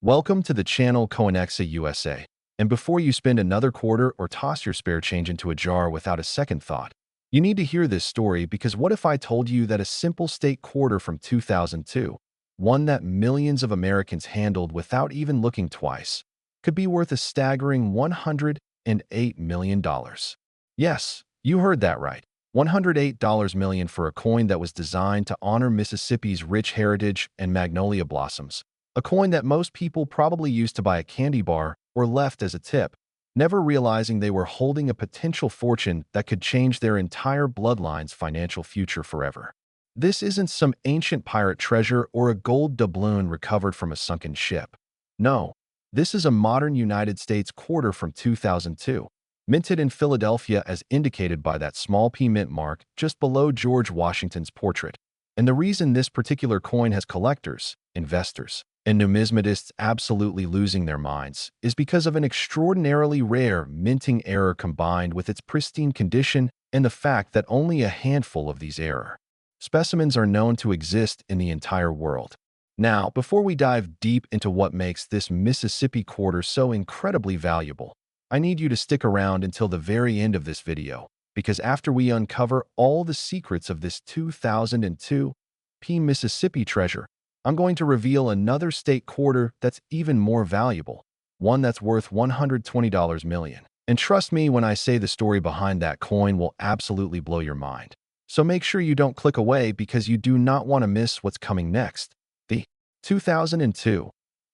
Welcome to the channel Coinexa USA. And before you spend another quarter or toss your spare change into a jar without a second thought, you need to hear this story because what if I told you that a simple state quarter from 2002, one that millions of Americans handled without even looking twice, could be worth a staggering $108 million? Yes, you heard that right. $108 million for a coin that was designed to honor Mississippi's rich heritage and magnolia blossoms. A coin that most people probably used to buy a candy bar or left as a tip, never realizing they were holding a potential fortune that could change their entire bloodline's financial future forever. This isn't some ancient pirate treasure or a gold doubloon recovered from a sunken ship. No, this is a modern United States quarter from 2002, minted in Philadelphia as indicated by that small P mint mark just below George Washington's portrait. And the reason this particular coin has collectors, investors, and numismatists absolutely losing their minds is because of an extraordinarily rare minting error combined with its pristine condition and the fact that only a handful of these error specimens are known to exist in the entire world. Now, before we dive deep into what makes this Mississippi quarter so incredibly valuable, I need you to stick around until the very end of this video, because after we uncover all the secrets of this 2002 Mississippi treasure, I'm going to reveal another state quarter that's even more valuable, one that's worth $120 million. And trust me when I say the story behind that coin will absolutely blow your mind. So make sure you don't click away because you do not want to miss what's coming next. The 2002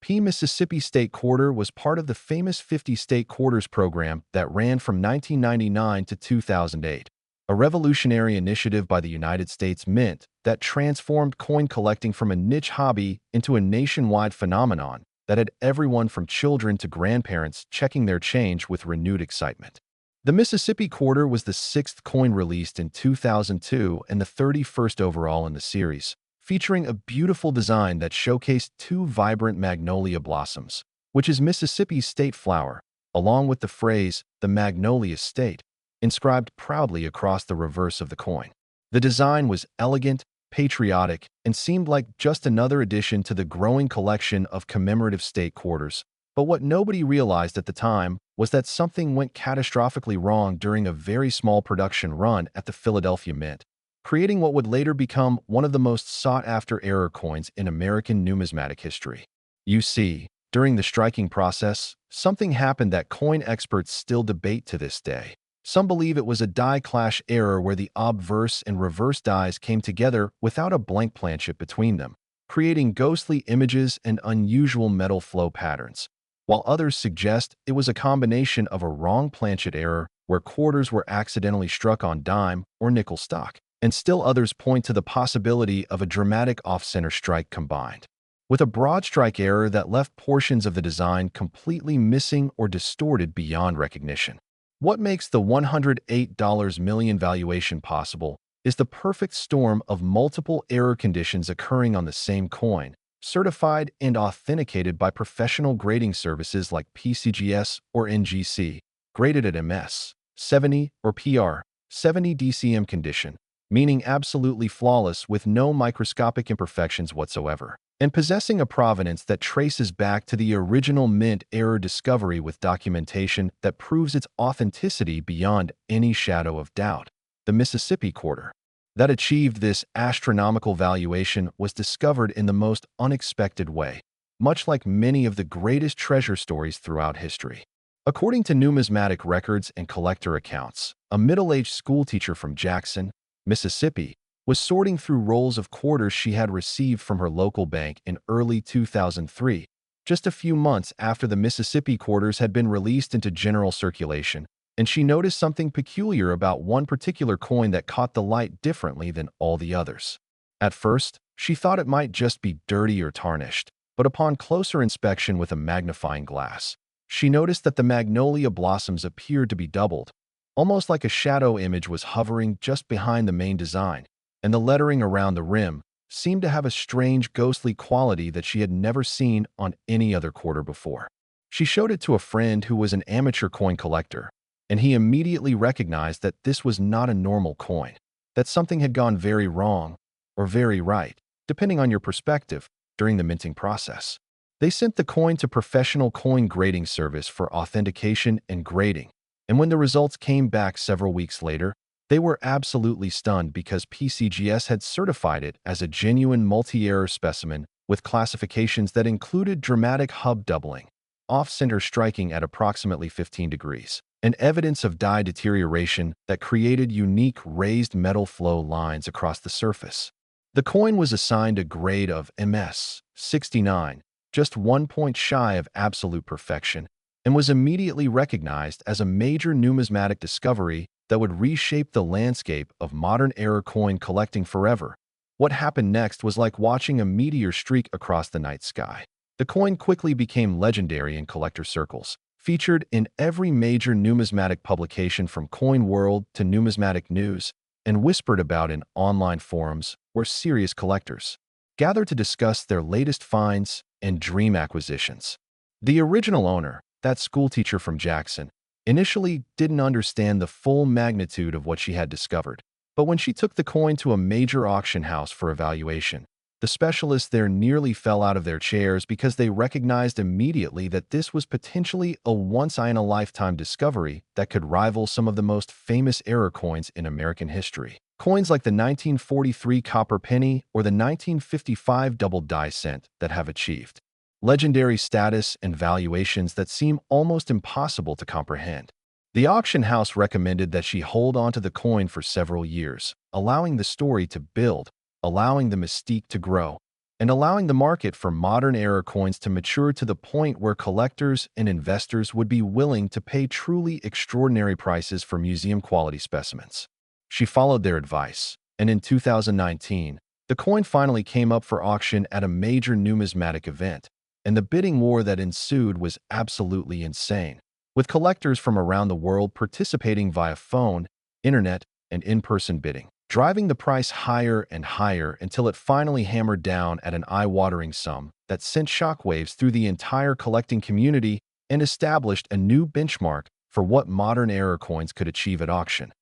Mississippi State Quarter was part of the famous 50 State Quarters program that ran from 1999 to 2008. A revolutionary initiative by the United States Mint that transformed coin collecting from a niche hobby into a nationwide phenomenon that had everyone from children to grandparents checking their change with renewed excitement. The Mississippi Quarter was the sixth coin released in 2002 and the 31st overall in the series, featuring a beautiful design that showcased two vibrant magnolia blossoms, which is Mississippi's state flower, along with the phrase, "the Magnolia State," inscribed proudly across the reverse of the coin. The design was elegant, patriotic, and seemed like just another addition to the growing collection of commemorative state quarters. But what nobody realized at the time was that something went catastrophically wrong during a very small production run at the Philadelphia Mint, creating what would later become one of the most sought-after error coins in American numismatic history. You see, during the striking process, something happened that coin experts still debate to this day. Some believe it was a die clash error where the obverse and reverse dies came together without a blank planchet between them, creating ghostly images and unusual metal flow patterns, while others suggest it was a combination of a wrong planchet error where quarters were accidentally struck on dime or nickel stock, and still others point to the possibility of a dramatic off-center strike combined, with a broad strike error that left portions of the design completely missing or distorted beyond recognition. What makes the $108 million valuation possible is the perfect storm of multiple error conditions occurring on the same coin, certified and authenticated by professional grading services like PCGS or NGC, graded at MS 70 or PR 70 DCM condition, meaning absolutely flawless with no microscopic imperfections whatsoever, and possessing a provenance that traces back to the original mint error discovery with documentation that proves its authenticity beyond any shadow of doubt. The Mississippi Quarter that achieved this astronomical valuation was discovered in the most unexpected way, much like many of the greatest treasure stories throughout history. According to numismatic records and collector accounts, a middle-aged schoolteacher from Jackson, Mississippi, was sorting through rolls of quarters she had received from her local bank in early 2003, just a few months after the Mississippi quarters had been released into general circulation, and she noticed something peculiar about one particular coin that caught the light differently than all the others. At first, she thought it might just be dirty or tarnished, but upon closer inspection with a magnifying glass, she noticed that the magnolia blossoms appeared to be doubled, almost like a shadow image was hovering just behind the main design, and the lettering around the rim seemed to have a strange ghostly quality that she had never seen on any other quarter before. She showed it to a friend who was an amateur coin collector, and he immediately recognized that this was not a normal coin, that something had gone very wrong or very right, depending on your perspective, during the minting process. They sent the coin to professional coin grading service for authentication and grading, and when the results came back several weeks later, they were absolutely stunned because PCGS had certified it as a genuine multi-error specimen with classifications that included dramatic hub doubling, off-center striking at approximately 15 degrees, and evidence of die deterioration that created unique raised metal flow lines across the surface. The coin was assigned a grade of MS 69, just 1 point shy of absolute perfection, and was immediately recognized as a major numismatic discovery that would reshape the landscape of modern-era coin collecting forever. What happened next was like watching a meteor streak across the night sky. The coin quickly became legendary in collector circles, featured in every major numismatic publication from Coin World to Numismatic News, and whispered about in online forums where serious collectors gather to discuss their latest finds and dream acquisitions. The original owner, that schoolteacher from Jackson, initially didn't understand the full magnitude of what she had discovered. But when she took the coin to a major auction house for evaluation, the specialists there nearly fell out of their chairs because they recognized immediately that this was potentially a once-in-a-lifetime discovery that could rival some of the most famous error coins in American history. Coins like the 1943 copper penny or the 1955 double die cent that have achieved legendary status and valuations that seem almost impossible to comprehend. The auction house recommended that she hold onto the coin for several years, allowing the story to build, allowing the mystique to grow, and allowing the market for modern era coins to mature to the point where collectors and investors would be willing to pay truly extraordinary prices for museum-quality specimens. She followed their advice, and in 2019, the coin finally came up for auction at a major numismatic event, and the bidding war that ensued was absolutely insane, with collectors from around the world participating via phone, internet, and in-person bidding, driving the price higher and higher until it finally hammered down at an eye-watering sum that sent shockwaves through the entire collecting community and established a new benchmark for what modern era coins could achieve at auction.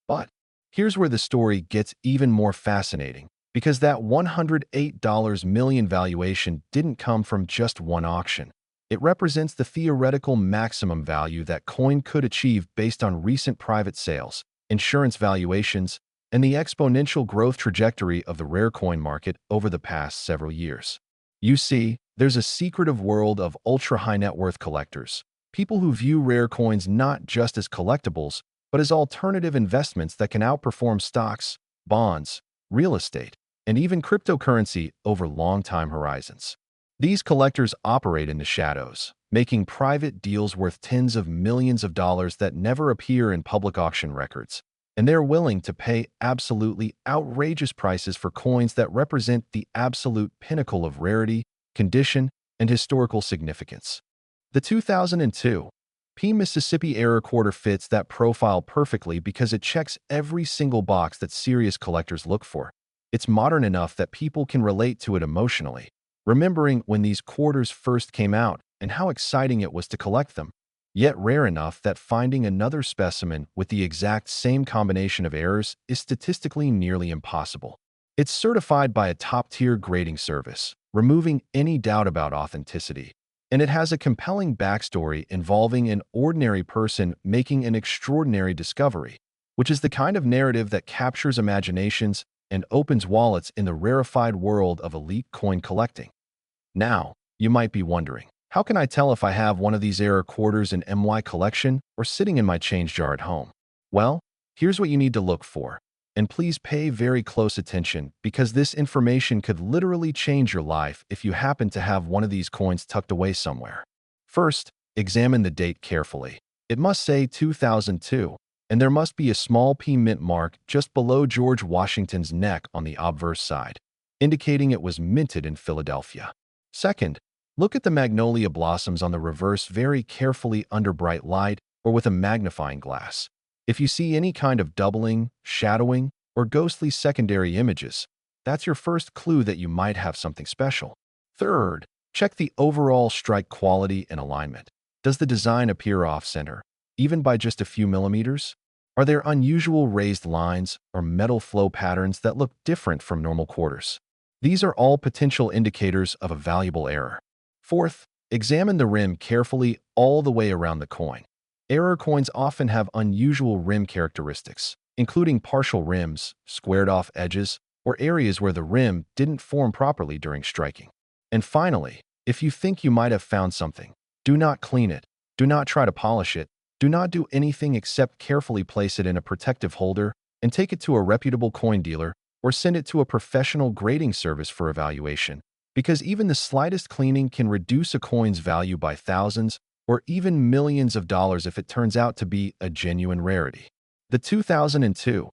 But here's where the story gets even more fascinating, because that $108 million valuation didn't come from just one auction. It represents the theoretical maximum value that coin could achieve based on recent private sales, insurance valuations, and the exponential growth trajectory of the rare coin market over the past several years. You see, there's a secretive world of ultra-high net worth collectors, people who view rare coins not just as collectibles, but as alternative investments that can outperform stocks, bonds, real estate, and even cryptocurrency over long time horizons. These collectors operate in the shadows, making private deals worth tens of millions of dollars that never appear in public auction records, and they're willing to pay absolutely outrageous prices for coins that represent the absolute pinnacle of rarity, condition, and historical significance. The 2002 P Mississippi Error Quarter fits that profile perfectly because it checks every single box that serious collectors look for. It's modern enough that people can relate to it emotionally, remembering when these quarters first came out and how exciting it was to collect them, yet rare enough that finding another specimen with the exact same combination of errors is statistically nearly impossible. It's certified by a top-tier grading service, removing any doubt about authenticity, and it has a compelling backstory involving an ordinary person making an extraordinary discovery, which is the kind of narrative that captures imaginations and opens wallets in the rarefied world of elite coin collecting. Now, you might be wondering, how can I tell if I have one of these error quarters in my collection or sitting in my change jar at home? Well, here's what you need to look for. And please pay very close attention because this information could literally change your life if you happen to have one of these coins tucked away somewhere. First, examine the date carefully. It must say 2002, and there must be a small P mint mark just below George Washington's neck on the obverse side, indicating it was minted in Philadelphia. Second, look at the magnolia blossoms on the reverse very carefully under bright light or with a magnifying glass. If you see any kind of doubling, shadowing, or ghostly secondary images, that's your first clue that you might have something special. Third, check the overall strike quality and alignment. Does the design appear off-center, even by just a few millimeters? Are there unusual raised lines or metal flow patterns that look different from normal quarters? These are all potential indicators of a valuable error. Fourth, examine the rim carefully all the way around the coin. Error coins often have unusual rim characteristics, including partial rims, squared-off edges, or areas where the rim didn't form properly during striking. And finally, if you think you might have found something, do not clean it, do not try to polish it, do not do anything except carefully place it in a protective holder and take it to a reputable coin dealer or send it to a professional grading service for evaluation, because even the slightest cleaning can reduce a coin's value by thousands or even millions of dollars if it turns out to be a genuine rarity. The 2002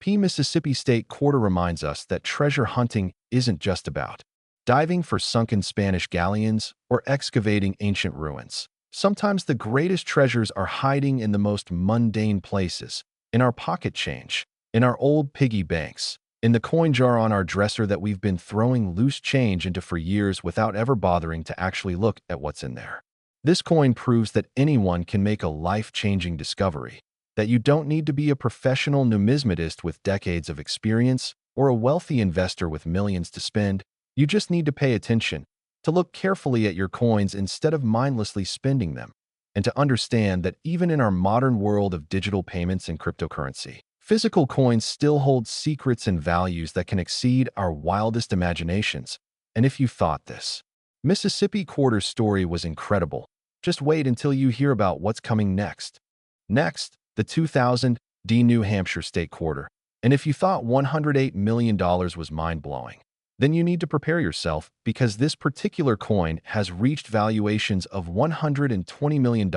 Mississippi State Quarter reminds us that treasure hunting isn't just about diving for sunken Spanish galleons or excavating ancient ruins. Sometimes the greatest treasures are hiding in the most mundane places, in our pocket change, in our old piggy banks, in the coin jar on our dresser that we've been throwing loose change into for years without ever bothering to actually look at what's in there. This coin proves that anyone can make a life-changing discovery, that you don't need to be a professional numismatist with decades of experience or a wealthy investor with millions to spend. You just need to pay attention, to look carefully at your coins instead of mindlessly spending them, and to understand that even in our modern world of digital payments and cryptocurrency, physical coins still hold secrets and values that can exceed our wildest imaginations. And if you thought this Mississippi Quarter's story was incredible, just wait until you hear about what's coming next. Next, the 2000 New Hampshire State Quarter. And if you thought $108 million was mind-blowing, then you need to prepare yourself, because this particular coin has reached valuations of $120 million,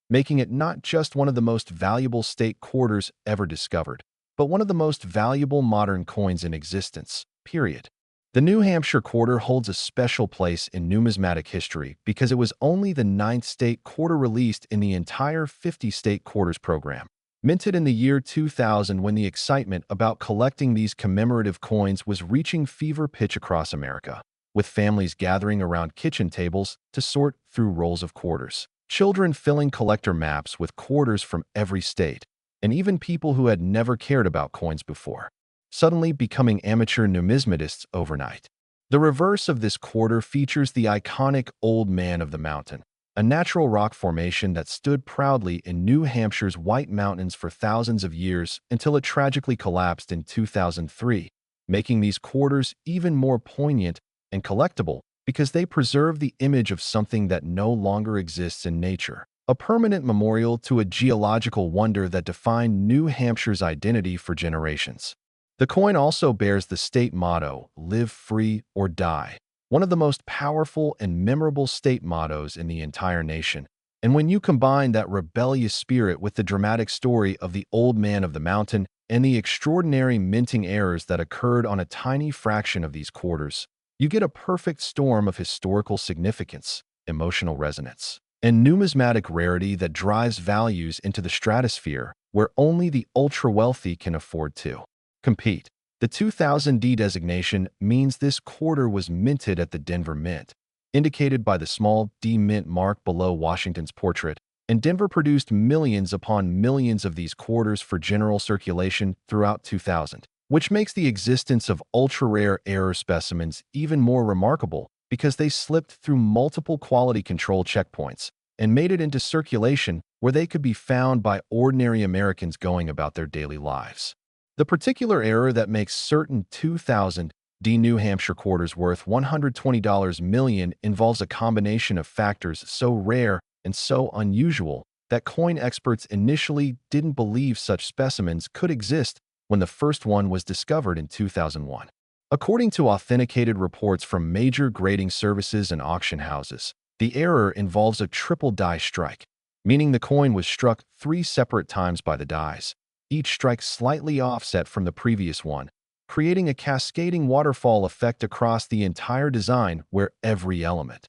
making it not just one of the most valuable state quarters ever discovered, but one of the most valuable modern coins in existence, period. The New Hampshire Quarter holds a special place in numismatic history because it was only the 9th state quarter released in the entire 50-state quarters program. Minted in the year 2000, when the excitement about collecting these commemorative coins was reaching fever pitch across America, with families gathering around kitchen tables to sort through rolls of quarters, children filling collector maps with quarters from every state, and even people who had never cared about coins before, suddenly becoming amateur numismatists overnight. The reverse of this quarter features the iconic Old Man of the Mountain, a natural rock formation that stood proudly in New Hampshire's White Mountains for thousands of years until it tragically collapsed in 2003, making these quarters even more poignant and collectible because they preserve the image of something that no longer exists in nature, a permanent memorial to a geological wonder that defined New Hampshire's identity for generations. The coin also bears the state motto, "Live free or die," one of the most powerful and memorable state mottos in the entire nation. And when you combine that rebellious spirit with the dramatic story of the Old Man of the Mountain and the extraordinary minting errors that occurred on a tiny fraction of these quarters, you get a perfect storm of historical significance, emotional resonance, and numismatic rarity that drives values into the stratosphere where only the ultra-wealthy can afford to compete. The 2000 D designation means this quarter was minted at the Denver Mint, indicated by the small D Mint mark below Washington's portrait, and Denver produced millions upon millions of these quarters for general circulation throughout 2000, which makes the existence of ultra-rare error specimens even more remarkable because they slipped through multiple quality control checkpoints and made it into circulation where they could be found by ordinary Americans going about their daily lives. The particular error that makes certain 2000 D New Hampshire quarters worth $120 million involves a combination of factors so rare and so unusual that coin experts initially didn't believe such specimens could exist when the first one was discovered in 2001. According to authenticated reports from major grading services and auction houses, the error involves a triple die strike, meaning the coin was struck 3 separate times by the dies, each strike slightly offset from the previous one, creating a cascading waterfall effect across the entire design where every element,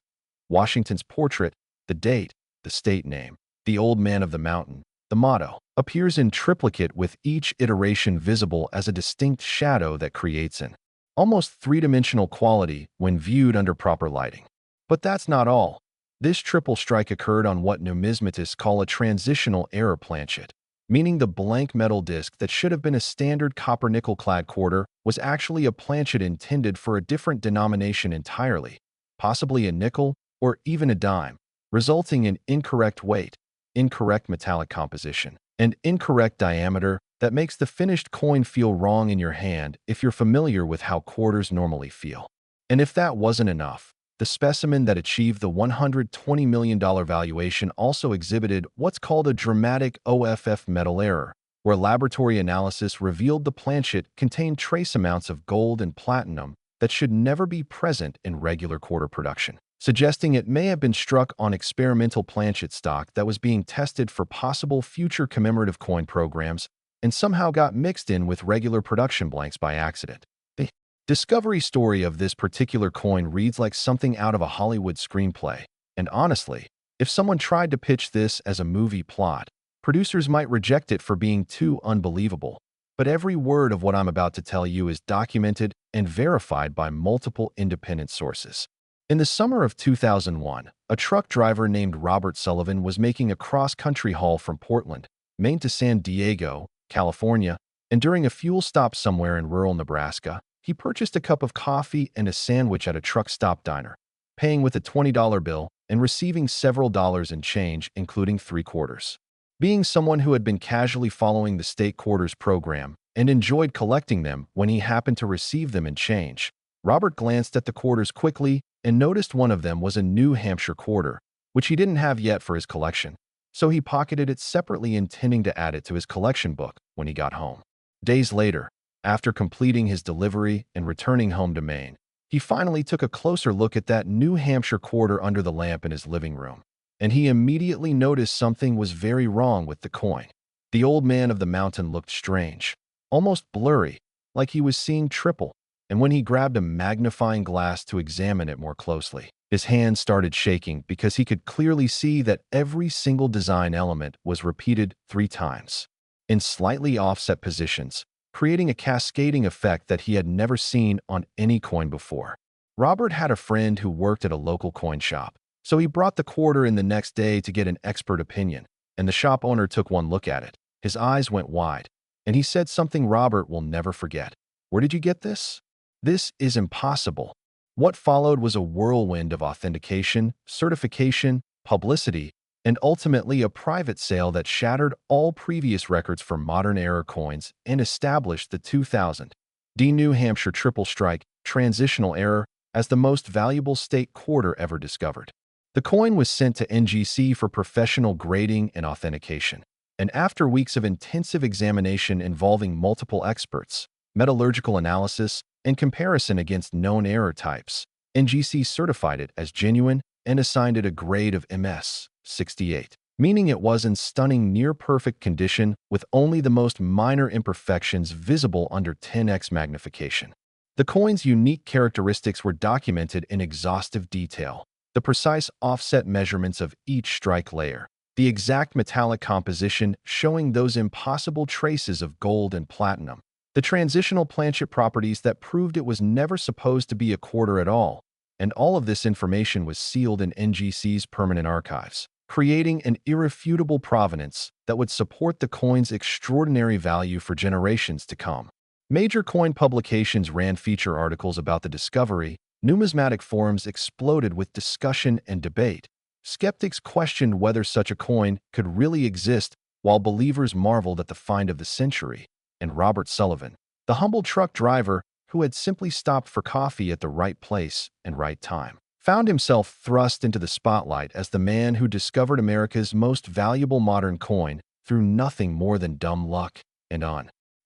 Washington's portrait, the date, the state name, the Old Man of the Mountain, the motto, appears in triplicate with each iteration visible as a distinct shadow that creates an almost three-dimensional quality when viewed under proper lighting. But that's not all. This triple strike occurred on what numismatists call a transitional error planchet, meaning the blank metal disc that should have been a standard copper-nickel-clad quarter was actually a planchet intended for a different denomination entirely, possibly a nickel or even a dime, resulting in incorrect weight, incorrect metallic composition, and incorrect diameter that makes the finished coin feel wrong in your hand if you're familiar with how quarters normally feel. And if that wasn't enough, the specimen that achieved the $120 million valuation also exhibited what's called a dramatic OFF metal error, where laboratory analysis revealed the planchet contained trace amounts of gold and platinum that should never be present in regular quarter production, suggesting it may have been struck on experimental planchet stock that was being tested for possible future commemorative coin programs and somehow got mixed in with regular production blanks by accident. The discovery story of this particular coin reads like something out of a Hollywood screenplay, and honestly, if someone tried to pitch this as a movie plot, producers might reject it for being too unbelievable. But every word of what I'm about to tell you is documented and verified by multiple independent sources. In the summer of 2001, a truck driver named Robert Sullivan was making a cross-country haul from Portland, Maine to San Diego, California, and during a fuel stop somewhere in rural Nebraska, he purchased a cup of coffee and a sandwich at a truck stop diner, paying with a $20 bill and receiving several dollars in change, including 3 quarters. Being someone who had been casually following the state quarters program and enjoyed collecting them when he happened to receive them in change, Robert glanced at the quarters quickly and noticed one of them was a new Hampshire quarter, which he didn't have yet for his collection, so he pocketed it separately, intending to add it to his collection book when he got home. Days later, after completing his delivery and returning home to Maine, he finally took a closer look at that New Hampshire quarter under the lamp in his living room, and he immediately noticed something was very wrong with the coin. The old man of the mountain looked strange, almost blurry, like he was seeing triple, and when he grabbed a magnifying glass to examine it more closely, his hand started shaking because he could clearly see that every single design element was repeated 3 times, in slightly offset positions, creating a cascading effect that he had never seen on any coin before. Robert had a friend who worked at a local coin shop, so he brought the quarter in the next day to get an expert opinion, and the shop owner took one look at it. His eyes went wide, and he said something Robert will never forget. "Where did you get this? This is impossible." What followed was a whirlwind of authentication, certification, publicity, and ultimately a private sale that shattered all previous records for modern-era coins and established the 2000 New Hampshire Triple Strike transitional error as the most valuable state quarter ever discovered. The coin was sent to NGC for professional grading and authentication, and after weeks of intensive examination involving multiple experts, metallurgical analysis, and comparison against known error types, NGC certified it as genuine and assigned it a grade of MS 68, meaning it was in stunning near-perfect condition with only the most minor imperfections visible under 10x magnification. The coin's unique characteristics were documented in exhaustive detail: the precise offset measurements of each strike layer, the exact metallic composition showing those impossible traces of gold and platinum, the transitional planchet properties that proved it was never supposed to be a quarter at all, and all of this information was sealed in NGC's permanent archives, creating an irrefutable provenance that would support the coin's extraordinary value for generations to come. Major coin publications ran feature articles about the discovery. Numismatic forums exploded with discussion and debate. Skeptics questioned whether such a coin could really exist, while believers marveled at the find of the century. And Robert Sullivan, the humble truck driver who had simply stopped for coffee at the right place and right time, found himself thrust into the spotlight as the man who discovered America's most valuable modern coin through nothing more than dumb luck and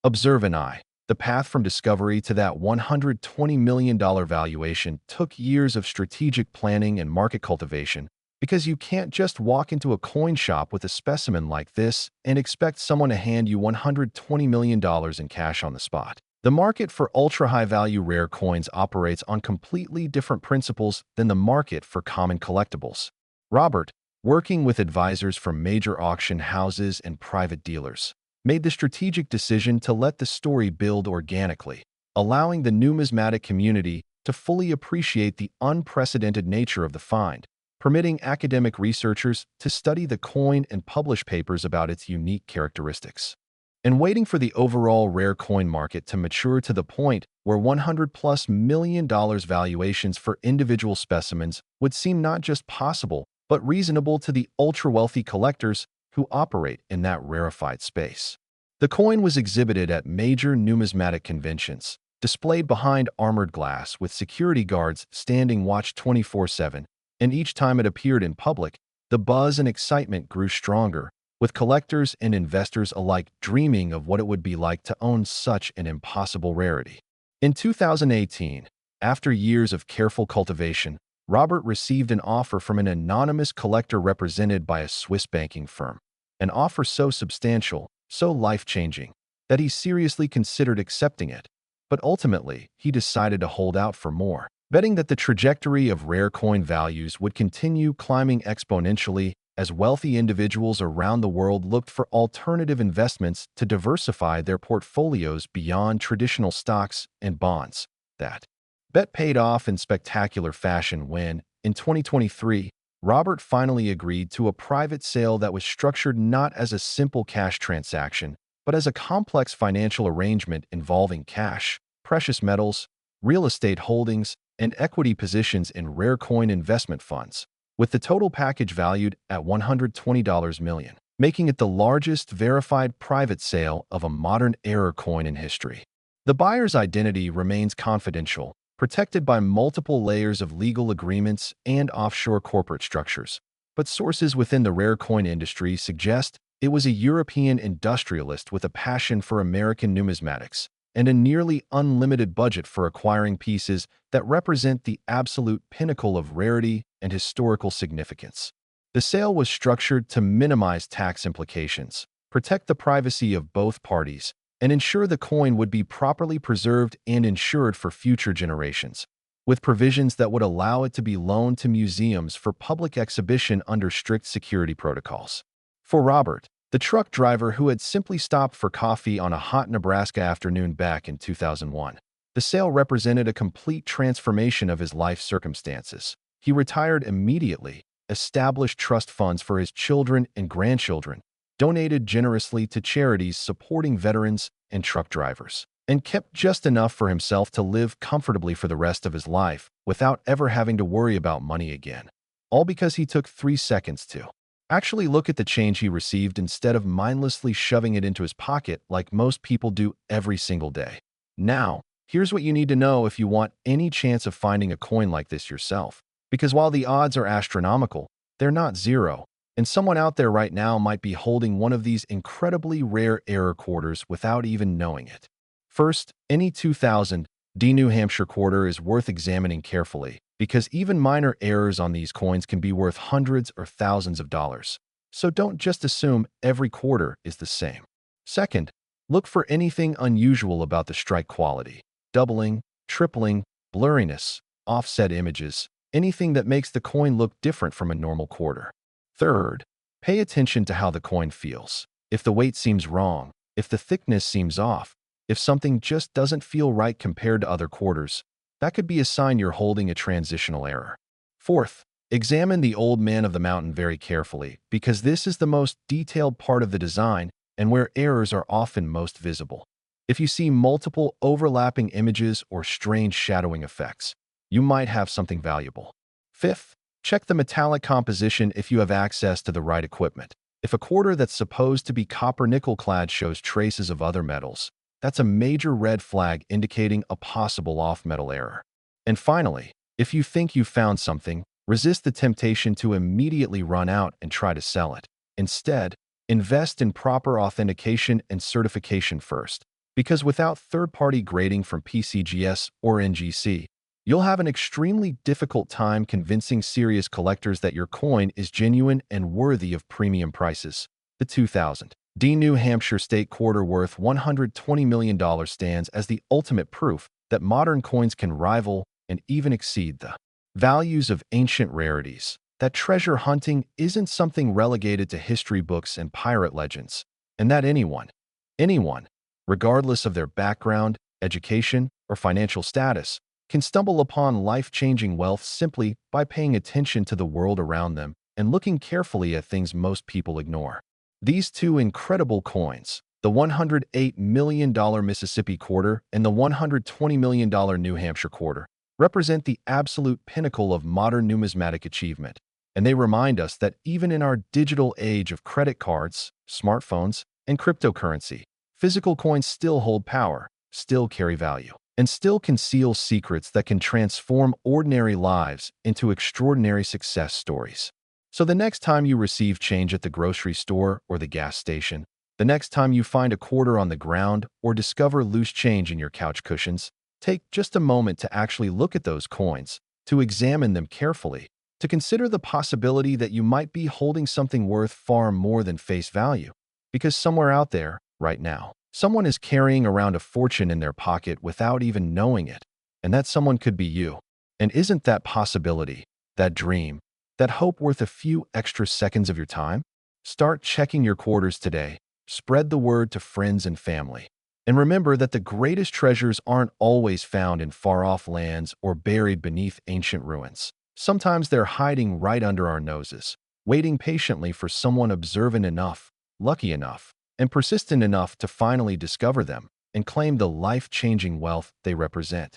observe an eye. The path from discovery to that $120 million valuation took years of strategic planning and market cultivation, because you can't just walk into a coin shop with a specimen like this and expect someone to hand you $120 million in cash on the spot. The market for ultra-high-value rare coins operates on completely different principles than the market for common collectibles. Robert, working with advisors from major auction houses and private dealers, made the strategic decision to let the story build organically, allowing the numismatic community to fully appreciate the unprecedented nature of the find, permitting academic researchers to study the coin and publish papers about its unique characteristics. and waiting for the overall rare coin market to mature to the point where $100+ million valuations for individual specimens would seem not just possible, but reasonable to the ultra-wealthy collectors who operate in that rarefied space. The coin was exhibited at major numismatic conventions, displayed behind armored glass with security guards standing watch 24/7, and each time it appeared in public, the buzz and excitement grew stronger, with collectors and investors alike dreaming of what it would be like to own such an impossible rarity. In 2018, after years of careful cultivation, Robert received an offer from an anonymous collector represented by a Swiss banking firm, an offer so substantial, so life-changing, that he seriously considered accepting it. But ultimately, he decided to hold out for more, betting that the trajectory of rare coin values would continue climbing exponentially as wealthy individuals around the world looked for alternative investments to diversify their portfolios beyond traditional stocks and bonds. That bet paid off in spectacular fashion when, in 2023, Robert finally agreed to a private sale that was structured not as a simple cash transaction, but as a complex financial arrangement involving cash, precious metals, real estate holdings, and equity positions in rare coin investment funds, with the total package valued at $120 million, making it the largest verified private sale of a modern-era coin in history. The buyer's identity remains confidential, protected by multiple layers of legal agreements and offshore corporate structures, but sources within the rare coin industry suggest it was a European industrialist with a passion for American numismatics and a nearly unlimited budget for acquiring pieces that represent the absolute pinnacle of rarity and historical significance. The sale was structured to minimize tax implications, protect the privacy of both parties, and ensure the coin would be properly preserved and insured for future generations, with provisions that would allow it to be loaned to museums for public exhibition under strict security protocols. For Robert, the truck driver who had simply stopped for coffee on a hot Nebraska afternoon back in 2001, the sale represented a complete transformation of his life circumstances. He retired immediately, established trust funds for his children and grandchildren, donated generously to charities supporting veterans and truck drivers, and kept just enough for himself to live comfortably for the rest of his life without ever having to worry about money again. All because he took 3 seconds to actually look at the change he received instead of mindlessly shoving it into his pocket like most people do every single day. Now, here's what you need to know if you want any chance of finding a coin like this yourself. Because while the odds are astronomical, they're not zero, and someone out there right now might be holding one of these incredibly rare error quarters without even knowing it. First, any 2000 D New Hampshire quarter is worth examining carefully, because even minor errors on these coins can be worth hundreds or thousands of dollars. So don't just assume every quarter is the same. Second, look for anything unusual about the strike quality: doubling, tripling, blurriness, offset images, anything that makes the coin look different from a normal quarter. Third, pay attention to how the coin feels. If the weight seems wrong, if the thickness seems off, if something just doesn't feel right compared to other quarters, that could be a sign you're holding a transitional error. Fourth, examine the old man of the mountain very carefully, because this is the most detailed part of the design and where errors are often most visible. If you see multiple overlapping images or strange shadowing effects, you might have something valuable. Fifth, check the metallic composition if you have access to the right equipment. If a quarter that's supposed to be copper-nickel clad shows traces of other metals, that's a major red flag indicating a possible off-metal error. And finally, if you think you've found something, resist the temptation to immediately run out and try to sell it. Instead, invest in proper authentication and certification first, because without third-party grading from PCGS or NGC, you'll have an extremely difficult time convincing serious collectors that your coin is genuine and worthy of premium prices. The 2000 D New Hampshire State Quarter worth $120 million stands as the ultimate proof that modern coins can rival and even exceed the values of ancient rarities, that treasure hunting isn't something relegated to history books and pirate legends, and that anyone, regardless of their background, education, or financial status, can stumble upon life-changing wealth simply by paying attention to the world around them and looking carefully at things most people ignore. These two incredible coins, The $108 million Mississippi quarter and the $120 million New Hampshire quarter represent the absolute pinnacle of modern numismatic achievement, and they remind us that even in our digital age of credit cards, smartphones, and cryptocurrency, physical coins still hold power, still carry value, and still conceal secrets that can transform ordinary lives into extraordinary success stories. So the next time you receive change at the grocery store or the gas station, the next time you find a quarter on the ground or discover loose change in your couch cushions, take just a moment to actually look at those coins, to examine them carefully, to consider the possibility that you might be holding something worth far more than face value. Because somewhere out there, right now, someone is carrying around a fortune in their pocket without even knowing it, and that someone could be you. And isn't that possibility, that dream, that hope worth a few extra seconds of your time? Start checking your quarters today. Spread the word to friends and family. And remember that the greatest treasures aren't always found in far-off lands or buried beneath ancient ruins. Sometimes they're hiding right under our noses, waiting patiently for someone observant enough, lucky enough, and persistent enough to finally discover them and claim the life-changing wealth they represent.